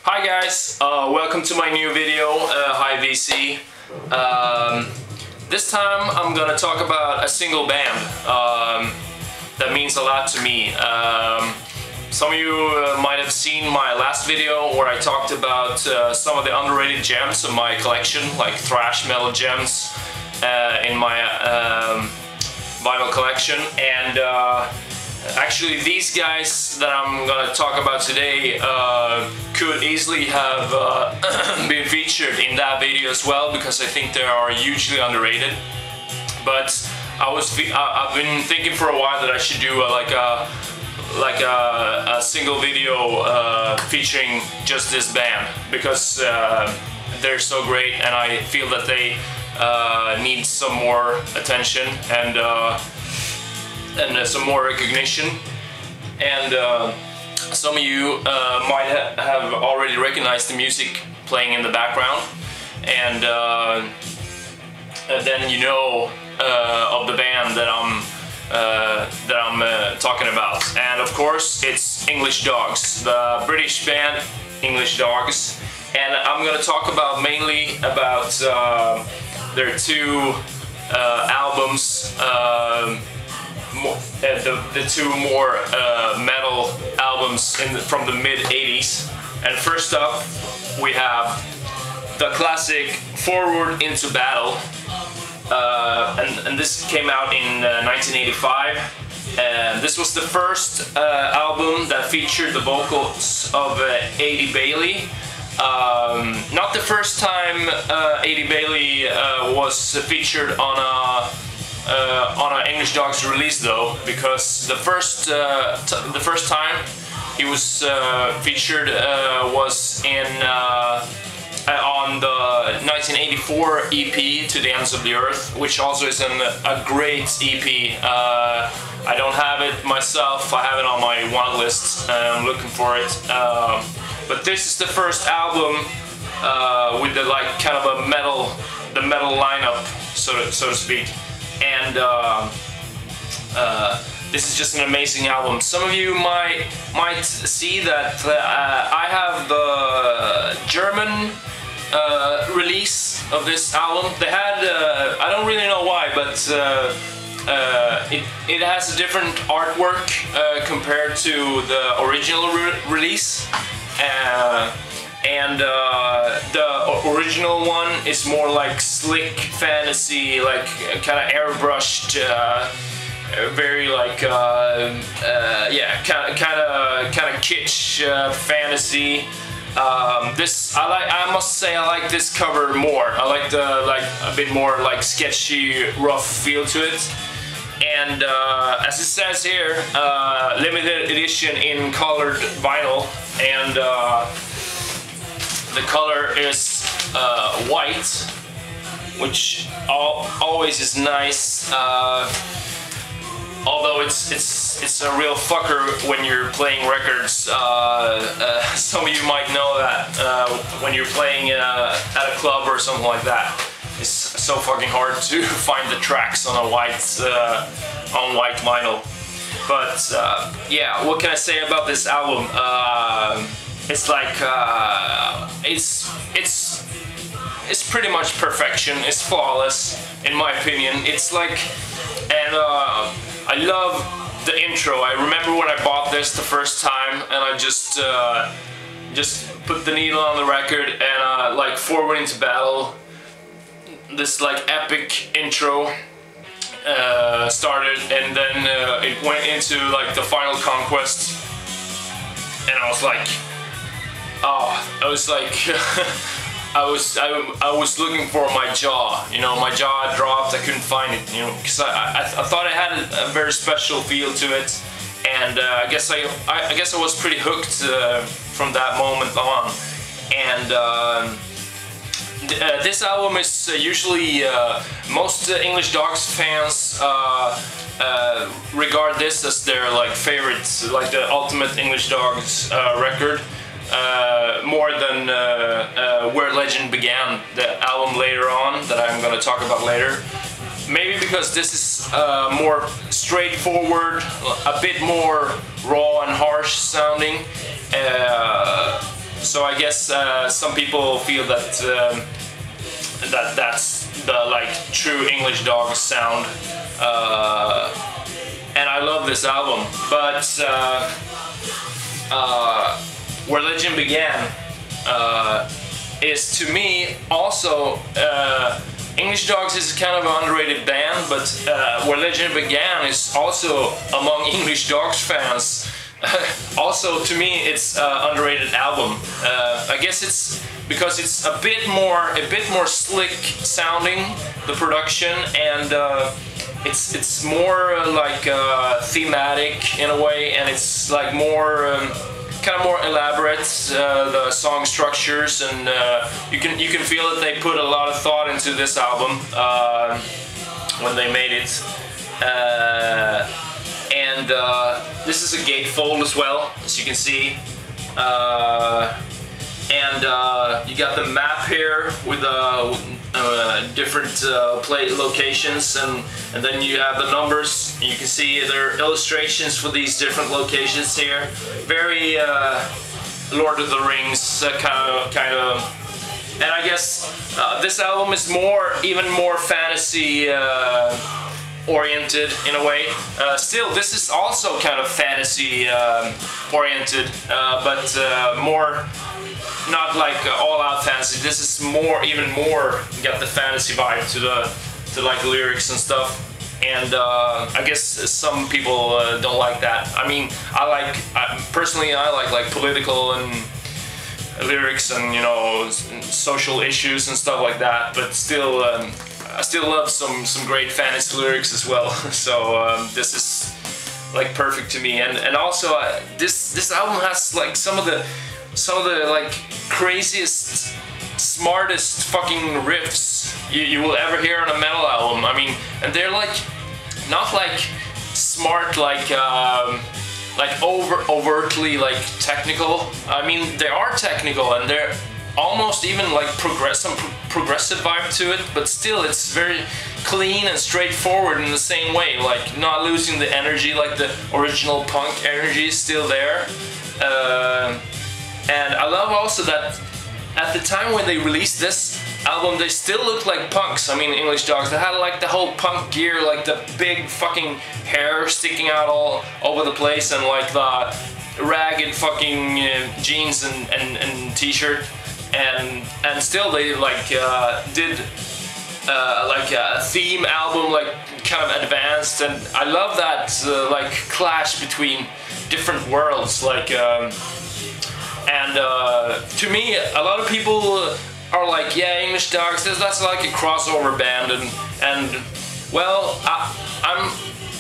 Hi guys, welcome to my new video. Hi VC. This time I'm gonna talk about a single band that means a lot to me. Some of you might have seen my last video where I talked about some of the underrated gems of my collection, like thrash metal gems in my vinyl collection, and actually these guys that I'm gonna talk about today could easily have been featured in that video as well, because I think they are hugely underrated. But I've been thinking for a while that I should do a single video featuring just this band, because they're so great and I feel that they need some more attention and some more recognition. And some of you might have already recognized the music playing in the background, and then you know of the band that I'm talking about. And of course it's English Dogs, the British band English Dogs. And I'm gonna talk about mainly about their two albums, the two more metal albums from the mid-80s. And first up we have the classic Forward Into Battle, and this came out in 1985. And this was the first album that featured the vocals of Eddie Bailey. Not the first time Eddie Bailey was featured on an English Dogs release though, because the first time he was featured was on the 1984 EP To the Ends of the Earth, which also is a great EP. I don't have it myself, I have it on my want list, I'm looking for it. But this is the first album with the kind of a metal lineup, so to speak. And this is just an amazing album. Some of you might see that I have the German release of this album. They had I don't really know why, but it has a different artwork compared to the original release. And the original one is more like slick fantasy, like kind of airbrushed, very like yeah, kind of kitsch fantasy. This I must say I like this cover more. I like the a bit more like sketchy, rough feel to it. And as it says here, limited edition in colored vinyl, and the color is white, which always is nice. Although it's a real fucker when you're playing records. Some of you might know that when you're playing at a club or something like that, it's so fucking hard to find the tracks on a white vinyl. But yeah, what can I say about this album? It's like it's pretty much perfection. It's flawless in my opinion. It's like, and I love the intro. I remember when I bought this the first time, and I just put the needle on the record, and like Forward Into Battle, this like epic intro started, and then it went into like the Final Conquest, and I was like, oh, I was like I was looking for my jaw, you know, my jaw dropped, I couldn't find it, you know, because I thought it had a very special feel to it, and I guess I was pretty hooked from that moment on. And this album is usually most English Dogs fans regard this as their like favorite, like the ultimate English Dogs record. More than Where Legend Began, the album later on that I'm gonna talk about later. Maybe because this is more straightforward, a bit more raw and harsh sounding. So I guess some people feel that that's the like true English Dogs sound, and I love this album. But Where Legend Began is, to me, also English Dogs is kind of an underrated band, but Where Legend Began is also among English Dogs fans. Also, to me, it's an underrated album. I guess it's because it's a bit more slick sounding, the production, and it's more like thematic in a way, and it's like more kind of more elaborate, the song structures, and you can feel that they put a lot of thought into this album when they made it. And this is a gatefold as well, as you can see. And you got the map here with different play locations, and then you have the numbers. You can see there are illustrations for these different locations here. Very Lord of the Rings kind of. And I guess this album is even more fantasy oriented in a way. Still, this is also kind of fantasy oriented, but more not like all-out fantasy. This is even more got the fantasy vibe to like lyrics and stuff. And I guess some people don't like that. I mean, personally I like political and lyrics and, you know, social issues and stuff like that. But still, I still love some great fantasy lyrics as well. So this is like perfect to me. And also this album has like some of the like craziest, smartest fucking riffs you will ever hear on a metal album. I mean, and they're like not like smart like overtly like technical. I mean, they are technical and they're almost even like some progressive vibe to it, but still it's very clean and straightforward in the same way, like not losing the energy, like the original punk energy is still there. And I love also that at the time when they released this album, they still looked like punks. I mean, English Dogs, they had like the whole punk gear, like the big fucking hair sticking out all over the place, and like the ragged fucking jeans and t-shirt, and still they like did like a theme album, like kind of advanced, and I love that like clash between different worlds, like and to me, a lot of people are like, yeah, English Dogs, that's like a crossover band, and well,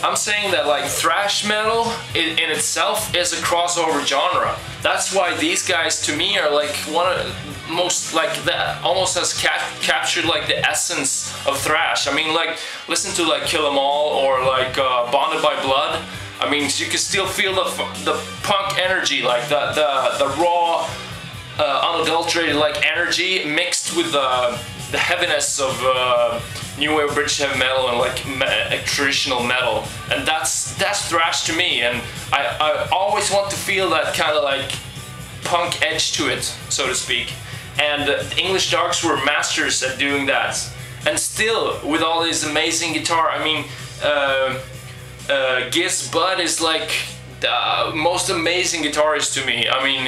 I'm saying that like thrash metal in itself is a crossover genre. That's why these guys to me are like one of the most, like, that almost has captured like the essence of thrash. I mean, like, listen to like Kill 'Em All or like Bonded by Blood. I mean, you can still feel the punk energy, like the raw, unadulterated like energy mixed with the heaviness of new wave British heavy metal and like traditional metal, and that's thrash to me. And I always want to feel that kind of like punk edge to it, so to speak. And the English Dogs were masters at doing that. And still, with all this amazing guitar, I mean. Giz Bud is like the most amazing guitarist to me. I mean,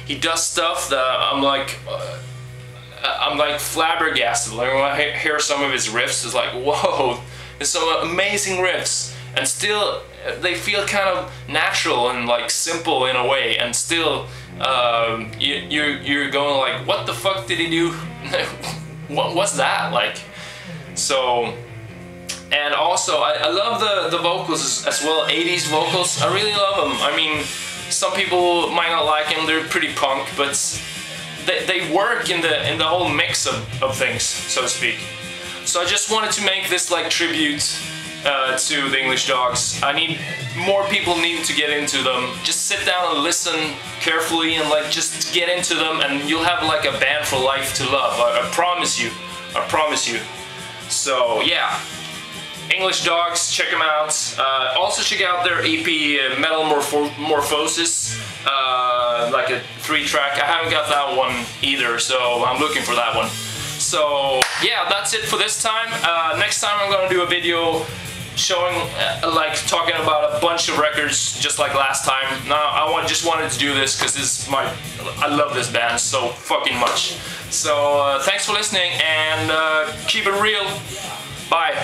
he does stuff that I'm like flabbergasted. Like when I hear some of his riffs, it's like, whoa, there's some amazing riffs, and still they feel kind of natural and like simple in a way, and still you're going like, what the fuck did he do? What's that like? So. And also, I love the vocals as well, 80s vocals. I really love them. I mean, some people might not like them, they're pretty punk, but they work in the whole mix of things, so to speak. So I just wanted to make this like tribute to the English Dogs. More people need to get into them. Just sit down and listen carefully and like just get into them, and you'll have like a band for life to love. I promise you. I promise you. So yeah. English Dogs, check them out. Also check out their EP Metal Morphosis, like a 3-track. I haven't got that one either, so I'm looking for that one. So yeah, that's it for this time. Next time I'm gonna do a video showing, like talking about a bunch of records just like last time. Now I just wanted to do this because I love this band so fucking much. So thanks for listening and keep it real. Bye.